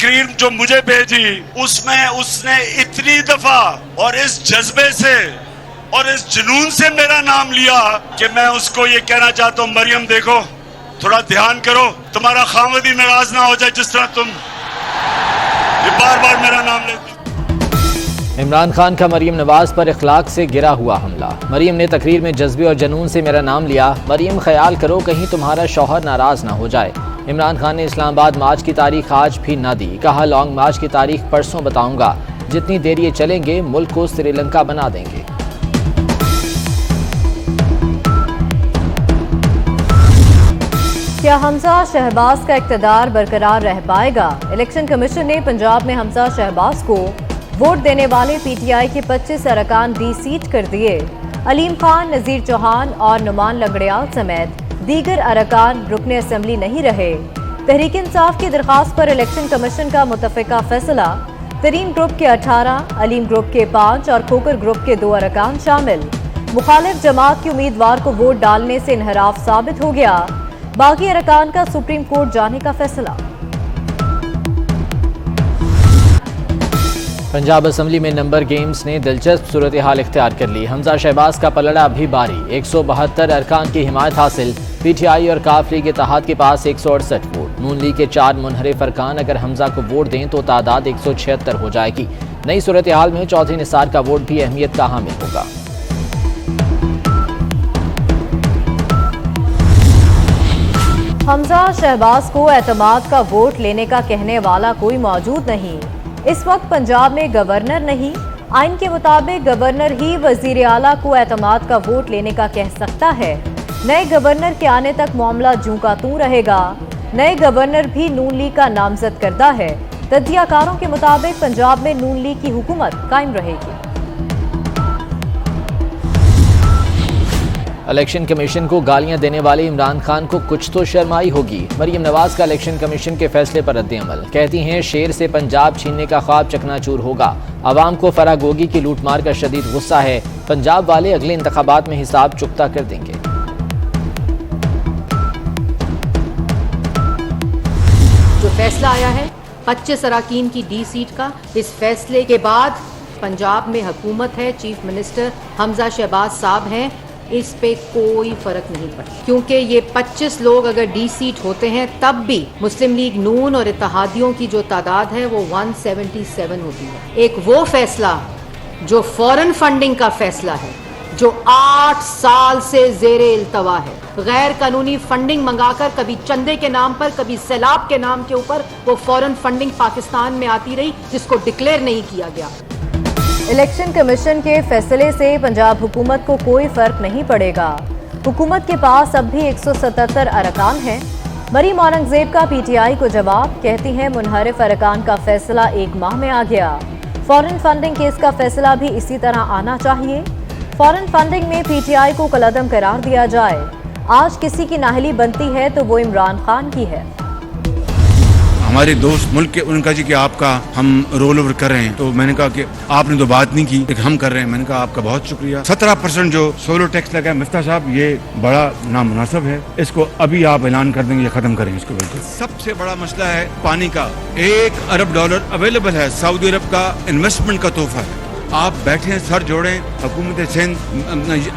तकरीर जो मुझे भेजी उसमें उसने इतनी दफा और इस जज्बे से और इस जुनून से मेरा नाम लिया कि मैं उसको ये कहना चाहता हूँ, मरियम देखो, थोड़ा ध्यान करो, तुम्हारा खामद ही नाराज ना हो जाए जिस तरह तुम ये बार बार मेरा नाम लेते। इमरान खान का मरीम नवाज पर इखलाक से गिरा हुआ हमला। मरीम ने तकरीर में जज्बे और जुनून से मेरा नाम लिया। मरीम ख्याल करो कहीं तुम्हारा शौहर नाराज ना हो जाए। इमरान खान ने इस्लामाबाद मार्च की तारीख आज भी ना दी। कहा लॉन्ग मार्च की तारीख परसों बताऊंगा। जितनी देर ये चलेंगे मुल्क को श्रीलंका बना देंगे। क्या हमजा शहबाज का इक़्तिदार बरकरार रह पाएगा? इलेक्शन कमीशन ने पंजाब में हमजा शहबाज को वोट देने वाले पीटीआई के 25 अरकान डी सीट कर दिए। अलीम खान, नज़ीर चौहान और नुमान लंगड़ियाल समेत दीगर अरकान रुकने असम्बली नहीं रहे। तहरीक इंसाफ की दरख्वास्त पर इलेक्शन कमीशन का मुतफ़िका फैसला। तरीन ग्रुप के 18, अलीम ग्रुप के 5 और खोकर ग्रुप के 2 अरकान शामिल। मुखालिफ जमात के उम्मीदवार को वोट डालने से इनहराफ साबित हो गया। बाकी अरकान का सुप्रीम कोर्ट जाने का फैसला। पंजाब असम्बली में नंबर गेम्स ने दिलचस्प सूरत हाल इख्तियार कर ली। हमजा शहबाज का पलड़ा अभी बारी। 172 अरकान की हिमायत हासिल। पीटीआई और काफ लीग इत्तेहाद के पास 168 वोट। नून लीग के 4 मुनहरिफ अरकान अगर हमजा को वोट दें तो तादाद 176 हो जाएगी। नई सूरत हाल में चौधरी निसार का वोट भी अहमियत का हामिल होगा। हमजा शहबाज को एतमाद का वोट लेने का कहने वाला कोई मौजूद नहीं। इस वक्त पंजाब में गवर्नर नहीं। आइन के मुताबिक गवर्नर ही वजीर आला को एतमाद का वोट लेने का कह सकता है। नए गवर्नर के आने तक मामला जूं का तूं रहेगा। नए गवर्नर भी नून लीग का नामजद करदा है। तज्जियाकारों के मुताबिक पंजाब में नून लीग की हुकूमत कायम रहेगी। इलेक्शन कमीशन को गालियां देने वाले इमरान खान को कुछ तो शर्म आई होगी। मरीम नवाज का इलेक्शन कमीशन के फैसले पर रद्द-ए-अमल। कहती हैं शेर से पंजाब छीनने का ख्वाब चकनाचूर होगा। आवाम को फरागोगी की लूटमार का शदीद गुस्सा है। पंजाब वाले अगले इंतखाबात में हिसाब चुकता कर देंगे। जो फैसला आया है 25 अरकान की डी सीट का, इस फैसले के बाद पंजाब में हुकूमत है, चीफ मिनिस्टर हमजा शहबाज साहब हैं। इस पे कोई फर्क नहीं पड़ता, क्योंकि ये 25 लोग अगर डी सीट होते हैं तब भी मुस्लिम लीग नून और इत्तेहादियों की जो तादाद है वो 177 होती है। एक वो फैसला जो फॉरेन फंडिंग का फैसला है, जो 8 साल से जेरे इल्तवा है, गैर कानूनी फंडिंग मंगाकर कभी चंदे के नाम पर, कभी सैलाब के नाम के ऊपर वो फॉरेन फंडिंग पाकिस्तान में आती रही, जिसको डिक्लेयर नहीं किया गया। इलेक्शन कमीशन के फैसले से पंजाब हुकूमत को कोई फर्क नहीं पड़ेगा। हुकूमत के पास अब भी 177 अरकान हैं। मरीम औरंगजेब का पीटीआई को जवाब। कहती हैं मुनहरिफ अरकान का फैसला 1 माह में आ गया। फॉरेन फंडिंग केस का फैसला भी इसी तरह आना चाहिए। फॉरेन फंडिंग में पीटीआई को कलअदम करार दिया जाए। आज किसी की नाहली बनती है तो वो इमरान खान की है। हमारे दोस्त मुल्क के उनका जी कि आपका हम रोल ओवर कर रहे हैं, तो मैंने कहा कि आपने तो बात नहीं की, लेकिन हम कर रहे हैं। मैंने कहा आपका बहुत शुक्रिया। 17% जो सोलो टैक्स लगा है मिफ्ता साहब, ये बड़ा नामुनासिब है। इसको अभी आप ऐलान कर देंगे, खत्म करें इसको। बिल्कुल सबसे बड़ा मसला है पानी का। $1 अरब अवेलेबल है, सऊदी अरब का इन्वेस्टमेंट का तोहफा है। आप बैठे सर जोड़ें, हुकूमत सिंध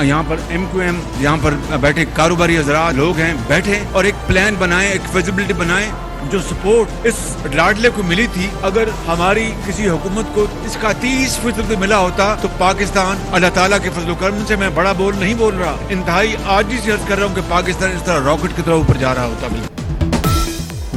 यहाँ पर MQM, यहाँ पर बैठे कारोबारी हजरात लोग हैं, बैठे और एक प्लान बनाएं, एक फिजिबिलिटी बनाएं। जो सपोर्ट इस लाडले को मिली थी, अगर हमारी किसी हुकूमत को इसका 30% मिला होता तो पाकिस्तान अल्लाह ताला के फजल करम से, मैं बड़ा बोल नहीं बोल रहा, इंतहाई आजिज़ से अर्ज कर रहा हूँ कि पाकिस्तान इस तरह रॉकेट की तरह ऊपर जा रहा होता।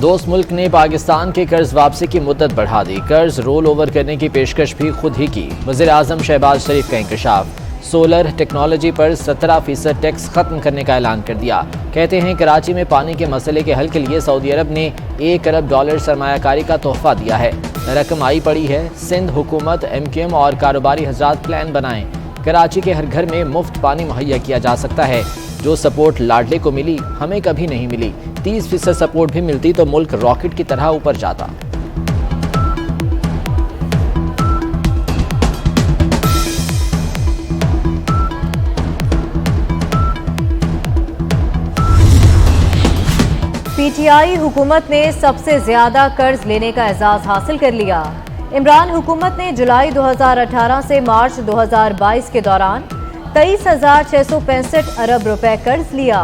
दोस्त मुल्क ने पाकिस्तान के कर्ज वापसी की मुद्दत बढ़ा दी। कर्ज रोल ओवर करने की पेशकश भी खुद ही की। वज़ीर आज़म शहबाज शरीफ का इंकशाफ। सोलर टेक्नोलॉजी पर 17% टैक्स खत्म करने का ऐलान कर दिया। कहते हैं कराची में पानी के मसले के हल के लिए सऊदी अरब ने $1 अरब सरमायाकारी का तोहफा दिया है। रकम आई पड़ी है। सिंध हुकूमत, MQM और कारोबारी हजरात प्लान बनाएं। कराची के हर घर में मुफ्त पानी मुहैया किया जा सकता है। जो सपोर्ट लाडले को मिली हमें कभी नहीं मिली। 30% सपोर्ट भी मिलती तो मुल्क रॉकेट की तरह ऊपर जाता। पीटीआई हुकूमत ने सबसे ज्यादा कर्ज लेने का एजाज हासिल कर लिया। इमरान हुकूमत ने जुलाई 2018 से मार्च 2022 के दौरान 23,665 अरब रुपए कर्ज लिया।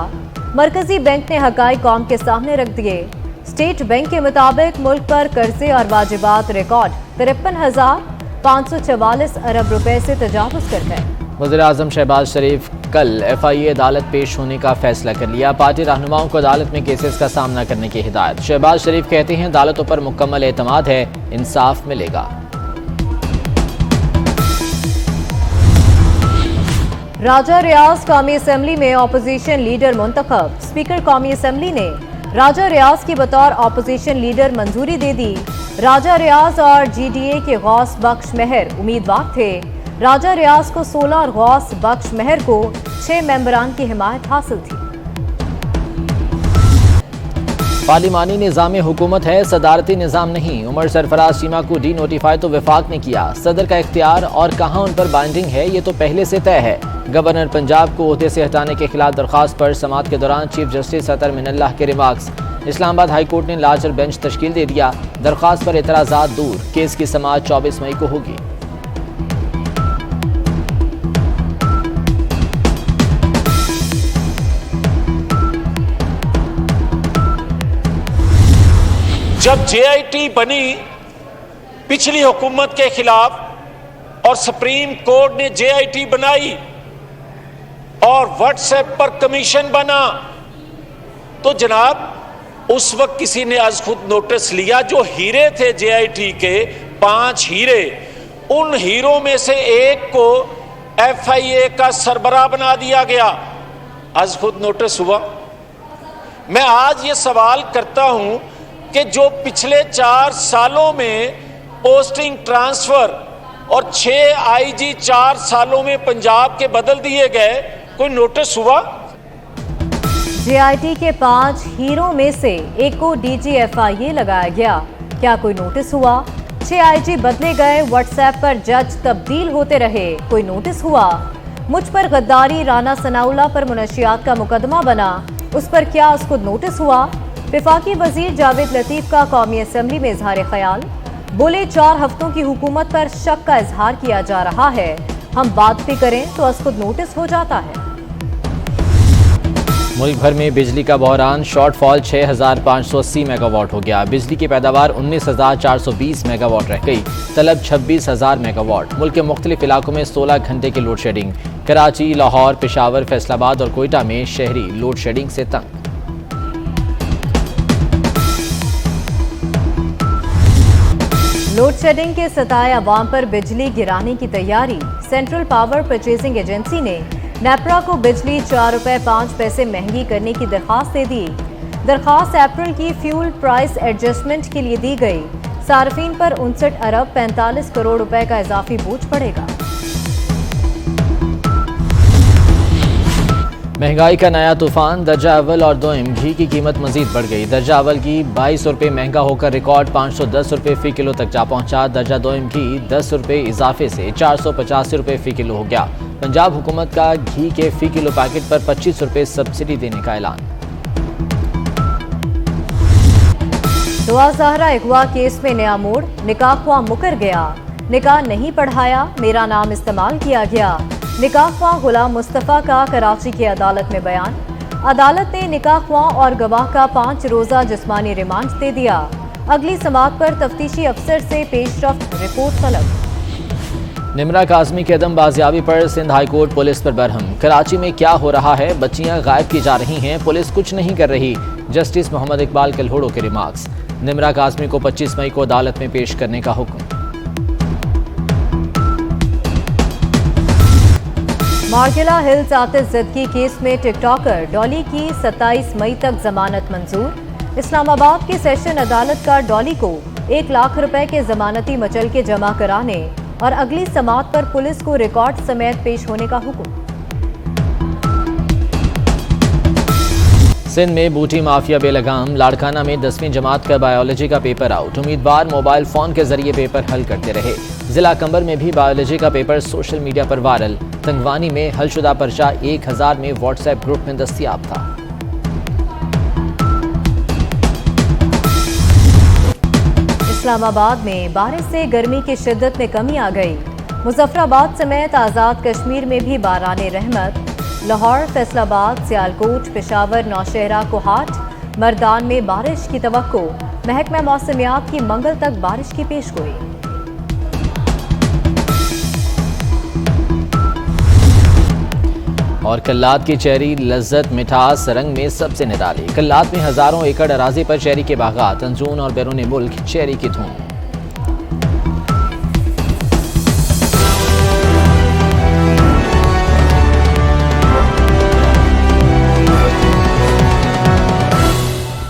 मरकजी बैंक ने हकाई कौम के सामने रख दिए। स्टेट बैंक के मुताबिक मुल्क पर कर्जे और वाजिबात रिकॉर्ड 53,544 अरब रुपए से तजावुज कर गए। वज़ीर-ए-आज़म शहबाज शरीफ कल FIA अदालत पेश होने का फैसला कर लिया। पार्टी रहनुमाओं को अदालत में केसेस का सामना करने की हिदायत। शहबाज शरीफ कहते हैं अदालतों पर मुकम्मल एतमाद है, इंसाफ मिलेगा। राजा रियाज कौमी असम्बली में ऑपोजिशन लीडर मुंतखब। स्पीकर कौमी असम्बली ने राजा रियाज की बतौर ऑपोजिशन लीडर मंजूरी दे दी। राजा रियाज और GDA के गौस बख्श मेहर उम्मीदवार थे। राजा रियाज को 16 और गौस बख्श मेहर को 6 मेंबरान की हिमायत हासिल थी। पार्लिमानी निज़ाम हुकूमत है, सदारती निज़ाम नहीं। उमर सरफराज चीमा को डी नोटिफाई तो वफाक ने किया। सदर का इख्तियार और कहां उन पर बाइंडिंग है ये तो पहले से तय है। गवर्नर पंजाब को ओहदे से हटाने के खिलाफ दरख्वास्त पर समाअत के दौरान चीफ जस्टिस अतर मिनल्लाह के रिमार्क्स। इस्लामाबाद हाई कोर्ट ने लार्जर बेंच तश्कील दे दिया। दरख्वास्त पर एतराज़ात दूर। केस की समाअत 24 मई को होगी। जब JIT बनी पिछली हुकूमत के खिलाफ और सुप्रीम कोर्ट ने JIT बनाई और व्हाट्सएप पर कमीशन बना, तो जनाब उस वक्त किसी ने आज खुद नोटिस लिया। जो हीरे थे JIT के 5 हीरे, उन हीरों में से एक को FIA का सरबराह बना दिया गया। आज खुद नोटिस हुआ। मैं आज ये सवाल करता हूं कि जो पिछले 4 सालों में पोस्टिंग ट्रांसफर और 6 IG 4 सालों में पंजाब के बदल दिए गए, कोई नोटिस हुआ? JIT के 5 हीरो में से एक को DG FIA लगाया गया। क्या कोई नोटिस हुआ? 6 IG बदले गए। व्हाट्सएप पर जज तब्दील होते रहे, कोई नोटिस हुआ? मुझ पर गद्दारी, राना सनाउल्लाह पर मुनशियात का मुकदमा बना, उस पर क्या उसको नोटिस हुआ? वफाकी वजीर जावेद लतीफ का कौमी असम्बली में इजहार ख्याल। बोले 4 हफ्तों की हुकूमत पर शक का इजहार किया जा रहा है, हम बात भी करें तो उसको नोटिस हो जाता है। मुल्क भर में बिजली का बहरान। शॉर्टफॉल 6,580 मेगावाट हो गया। बिजली की पैदावार 19,420 मेगावाट रह गई। तलब 26,000 मेगावाट। मुल्क के मुख्तलिफ इलाकों में 16 घंटे की लोड शेडिंग। कराची, लाहौर, पेशावर, फैसलाबाद और कोयटा में शहरी लोड शेडिंग से तंग। लोड शेडिंग के सताए अवाम पर बिजली गिराने की तैयारी। सेंट्रल पावर परचेजिंग एजेंसी ने नेपरा को बिजली 4 रुपए 5 पैसे महंगी करने की दरख्वास्त दे दी। दरख्वास्त अप्रैल की फ्यूल प्राइस एडजस्टमेंट के लिए दी गई। सार्फिन पर 59 अरब 45 करोड़ रुपए का इजाफी बोझ पड़ेगा। महंगाई का नया तूफान। दर्जा अव्वल और दोइम घी की कीमत मजीद बढ़ गई। दर्जा अव्वल घी 22 रुपये महंगा होकर रिकॉर्ड 510 रुपये फी किलो तक जा पहुंचा। दर्जा दोइम घी 10 रुपये इजाफे से 485 रुपये फी किलो हो गया। पंजाब हुकूमत का घी के फी किलो पैकेट पर 25 रुपये सब्सिडी देने का ऐलान। दुआ ज़हरा अगवा केस में नया मोड़। निकाह ख्वाह मुकर गया। निकाह नहीं पढ़ाया, मेरा नाम इस्तेमाल किया गया। निकाह ख्वाह गुलाम मुस्तफ़ा का कराची की अदालत में बयान। अदालत ने निकाह ख्वाह और गवाह का 5 रोज़ा जिस्मानी रिमांड दे दिया। अगली समाअत पर तफ्तीशी अफसर से पेशरफ्त रिपोर्ट तलब। निमरा काज़मी के अदम बाजियाबी पर सिंध हाई कोर्ट पुलिस पर बरहम। कराची में क्या हो रहा है? बच्चियां गायब की जा रही हैं, पुलिस कुछ नहीं कर रही। जस्टिस मोहम्मद इकबाल कलहोड़ो के रिमार्क्स। निमरा काज़मी को 25 मई को अदालत में पेश करने का हुक्म। मार्गिला हिल्स आतिश ज़दगी केस में टिकटॉकर डॉली की 27 मई तक जमानत मंजूर। इस्लामाबाद की सेशन अदालत का डॉली को 1 लाख रुपए के जमानती मचल के जमा कराने और अगली समाअत पर पुलिस को रिकॉर्ड समेत पेश होने का हुक्म। सिंध में बूटी माफिया बेलगाम। लाड़काना में 10वीं जमात का बायोलॉजी का पेपर आउट। उम्मीदवार मोबाइल फोन के जरिए पेपर हल करते रहे। जिला कंबर में भी बायोलॉजी का पेपर सोशल मीडिया पर वायरल। तंगवानी में हलशुदा पर्चा 1000 में व्हाट्सएप ग्रुप में दस्तयाब था। इस्लामाबाद में बारिश से गर्मी की शिद्दत में कमी आ गई। मुजफ्फराबाद समेत आज़ाद कश्मीर में भी बाराने रहमत। लाहौर, फैसलाबाद, सियालकोट, पेशावर, नौशहरा, कोहाट, मर्दान में बारिश की तवक्को। महकमा मौसमियात की मंगल तक बारिश की पेशगोई। और कल्लात की चेरी लज्जत मिठास रंग में सबसे निराली। कल्लात में हजारों एकड़ अराजी पर चेरी के बागात, अंजून और बैरून मुल्क चेरी की धूम।